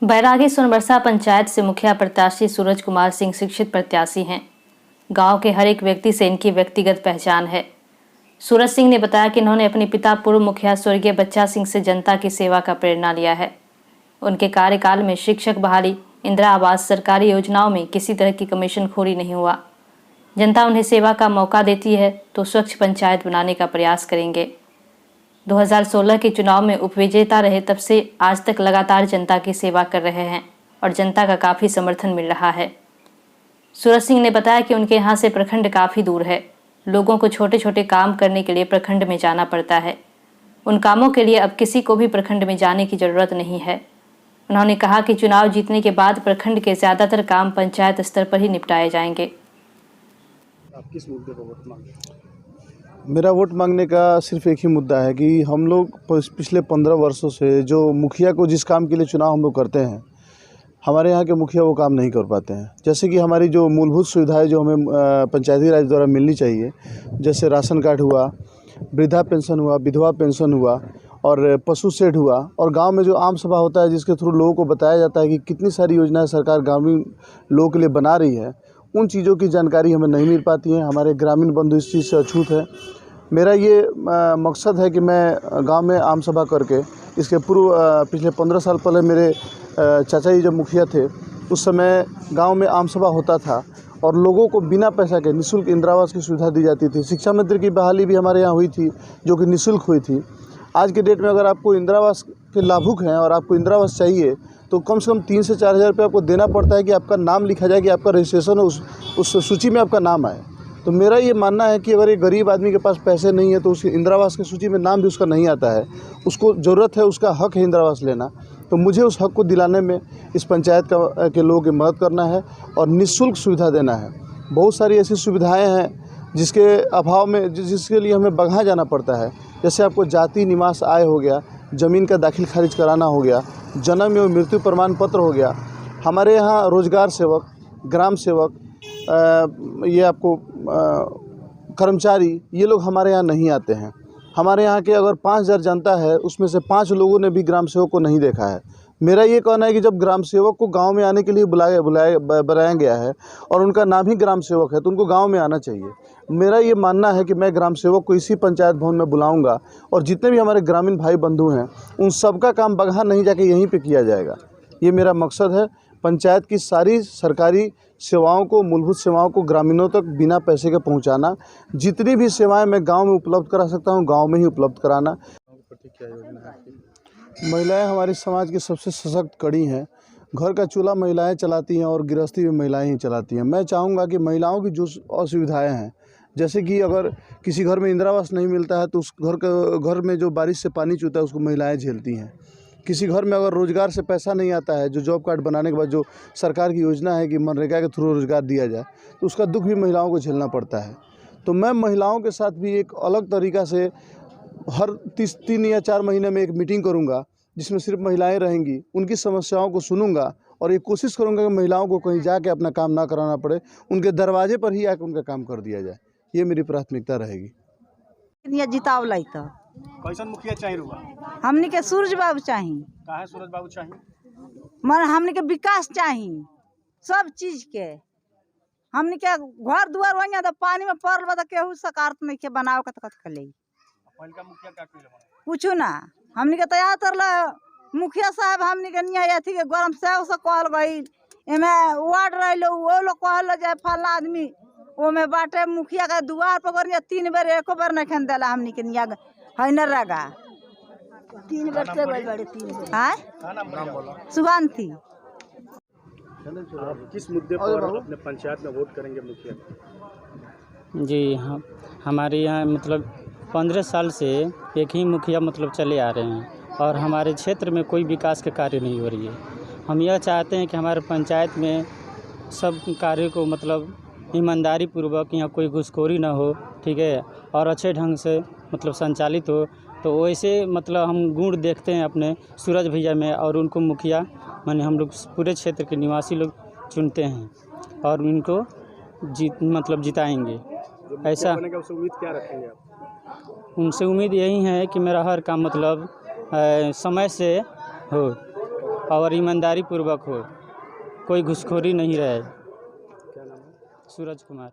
बैरागी सोनबरसा पंचायत से मुखिया प्रत्याशी सूरज कुमार सिंह शिक्षित प्रत्याशी हैं। गांव के हर एक व्यक्ति से इनकी व्यक्तिगत पहचान है। सूरज सिंह ने बताया कि इन्होंने अपने पिता पूर्व मुखिया स्वर्गीय बच्चा सिंह से जनता की सेवा का प्रेरणा लिया है। उनके कार्यकाल में शिक्षक बहाली, इंदिरा आवास, सरकारी योजनाओं में किसी तरह की कमीशनखोरी नहीं हुआ। जनता उन्हें सेवा का मौका देती है तो स्वच्छ पंचायत बनाने का प्रयास करेंगे। 2016 के चुनाव में उपविजेता रहे, तब से आज तक लगातार जनता की सेवा कर रहे हैं और जनता का काफ़ी समर्थन मिल रहा है। सूरज सिंह ने बताया कि उनके यहाँ से प्रखंड काफ़ी दूर है। लोगों को छोटे छोटे काम करने के लिए प्रखंड में जाना पड़ता है। उन कामों के लिए अब किसी को भी प्रखंड में जाने की ज़रूरत नहीं है। उन्होंने कहा कि चुनाव जीतने के बाद प्रखंड के ज़्यादातर काम पंचायत स्तर पर ही निपटाए जाएंगे। आप किस मुद्दे पर वोट मांगे? मेरा वोट मांगने का सिर्फ एक ही मुद्दा है कि हम लोग पिछले 15 वर्षों से जो मुखिया को जिस काम के लिए चुनाव हम लोग करते हैं, हमारे यहाँ के मुखिया वो काम नहीं कर पाते हैं। जैसे कि हमारी जो मूलभूत सुविधाएं जो हमें पंचायती राज द्वारा मिलनी चाहिए, जैसे राशन कार्ड हुआ, वृद्धा पेंशन हुआ, विधवा पेंशन हुआ और पशु शेड हुआ, और गांव में जो आम सभा होता है जिसके थ्रू लोगों को बताया जाता है कि कितनी सारी योजनाएं सरकार ग्रामीण लोगों के लिए बना रही है, उन चीज़ों की जानकारी हमें नहीं मिल पाती है। हमारे ग्रामीण बंधु इस चीज़ से अछूत है। मेरा ये मकसद है कि मैं गांव में आम सभा करके, इसके पूर्व पिछले 15 साल पहले मेरे चाचा जी जब मुखिया थे उस समय गांव में आम सभा होता था और लोगों को बिना पैसा के निःशुल्क इंदिरा आवास की सुविधा दी जाती थी। शिक्षा मंत्री की बहाली भी हमारे यहाँ हुई थी जो कि निःशुल्क हुई थी। आज के डेट में अगर आपको इंदिरा आवास के लाभुक हैं और आपको इंदिरा आवास चाहिए तो कम से कम 3 से 4 हज़ार रुपये आपको देना पड़ता है कि आपका नाम लिखा जाए, कि आपका रजिस्ट्रेशन हो, उस सूची में आपका नाम आए। तो मेरा ये मानना है कि अगर एक गरीब आदमी के पास पैसे नहीं है तो उसकी इंदिरा आवास की सूची में नाम भी उसका नहीं आता है, उसको ज़रूरत है, उसका हक है इंदिरा आवास लेना, तो मुझे उस हक को दिलाने में इस पंचायत के लोगों की मदद करना है और निःशुल्क सुविधा देना है। बहुत सारी ऐसी सुविधाएँ हैं जिसके अभाव में जिसके लिए हमें बगहा जाना पड़ता है। जैसे आपको जाति निवास आय हो गया, ज़मीन का दाखिल खारिज कराना हो गया, जन्म एवं मृत्यु प्रमाण पत्र हो गया। हमारे यहाँ रोजगार सेवक, ग्राम सेवक, ये आपको कर्मचारी, ये लोग हमारे यहाँ नहीं आते हैं। हमारे यहाँ के अगर 5000 जनता है उसमें से 5 लोगों ने भी ग्राम सेवक को नहीं देखा है। मेरा ये कहना है कि जब ग्राम सेवक को गांव में आने के लिए बनाया गया है और उनका नाम ही ग्राम सेवक है तो उनको गांव में आना चाहिए। मेरा ये मानना है कि मैं ग्राम सेवक को इसी पंचायत भवन में बुलाऊंगा और जितने भी हमारे ग्रामीण भाई बंधु हैं उन सबका काम बगहा नहीं जाके यहीं पे किया जाएगा। ये मेरा मकसद है। पंचायत की सारी सरकारी सेवाओं को, मूलभूत सेवाओं को ग्रामीणों तक बिना पैसे के पहुँचाना। जितनी भी सेवाएँ मैं गाँव में उपलब्ध करा सकता हूँ गाँव में ही उपलब्ध कराना। क्या योजना है? महिलाएं हमारे समाज की सबसे सशक्त कड़ी हैं। घर का चूल्हा महिलाएं चलाती हैं और गृहस्थी भी महिलाएं ही चलाती हैं। मैं चाहूँगा कि महिलाओं की जो असुविधाएं हैं, जैसे कि अगर किसी घर में इंदिरा आवास नहीं मिलता है तो उस घर में जो बारिश से पानी चूता है उसको महिलाएं झेलती हैं। किसी घर में अगर रोज़गार से पैसा नहीं आता है, जो जॉब कार्ड बनाने के बाद जो सरकार की योजना है कि मनरेगा के थ्रू रोज़गार दिया जाए, तो उसका दुख भी महिलाओं को झेलना पड़ता है। तो मैं महिलाओं के साथ भी एक अलग तरीक़ा से हर 3 या 4 महीने में एक मीटिंग करूंगा जिसमें सिर्फ महिलाएं रहेंगी, उनकी समस्याओं को सुनूंगा और ये कोशिश करूंगा कि महिलाओं को कहीं जाके अपना काम ना कराना पड़े, उनके दरवाजे पर ही आकर उनका काम कर दिया जाए। ये मेरी प्राथमिकता रहेगी। जितावल तो कैसन मुखिया चाहिए रुआ? हमनी के सूरज बाबू चाहिए। काहे सूरज बाबू चाहिए? मन हमनी के विकास चाहिए सब चीज के। हमनी के घर दुआर वहीं तो पानी में पड़ल बा तो केहू सकारत नहीं के बनाव के तक ले पहिलका मुखिया का कइले बा? पूछू ना। हमनी के तैयार तरला मुखिया साहब हमनी के निया अथी के गरम सेव से कहल गई एमे वार्ड रहिलो वो लोग कहल जाए फला आदमी ओमे बाटे मुखिया के दुआर पर गनिया 3 बेर एको बार नहीं खेन देला। हमनी के निया है न रगा 3 बेर से गई बड़े 3 बेर। हां का नाम बोला? सुगंधी। आप किस मुद्दे पर अपने पंचायत में वोट करेंगे मुखिया? जी हाँ, हमारे यहाँ मतलब 15 साल से एक ही मुखिया मतलब चले आ रहे हैं और हमारे क्षेत्र में कोई विकास के कार्य नहीं हो रही है। हम यह चाहते हैं कि हमारे पंचायत में सब कार्य को मतलब ईमानदारी पूर्वक, यहाँ कोई घूसखोरी ना हो, ठीक है, और अच्छे ढंग से मतलब संचालित हो। तो वैसे मतलब हम गुण देखते हैं अपने सूरज भैया में और उनको मुखिया माने हम लोग पूरे क्षेत्र के निवासी लोग चुनते हैं और उनको जिताएंगे। ऐसा उम्मीद क्या रखेंगे आप? उनसे उम्मीद यही है कि मेरा हर काम मतलब समय से हो और ईमानदारी पूर्वक हो, कोई घूसखोरी नहीं रहे। क्या नाम है? सूरज कुमार।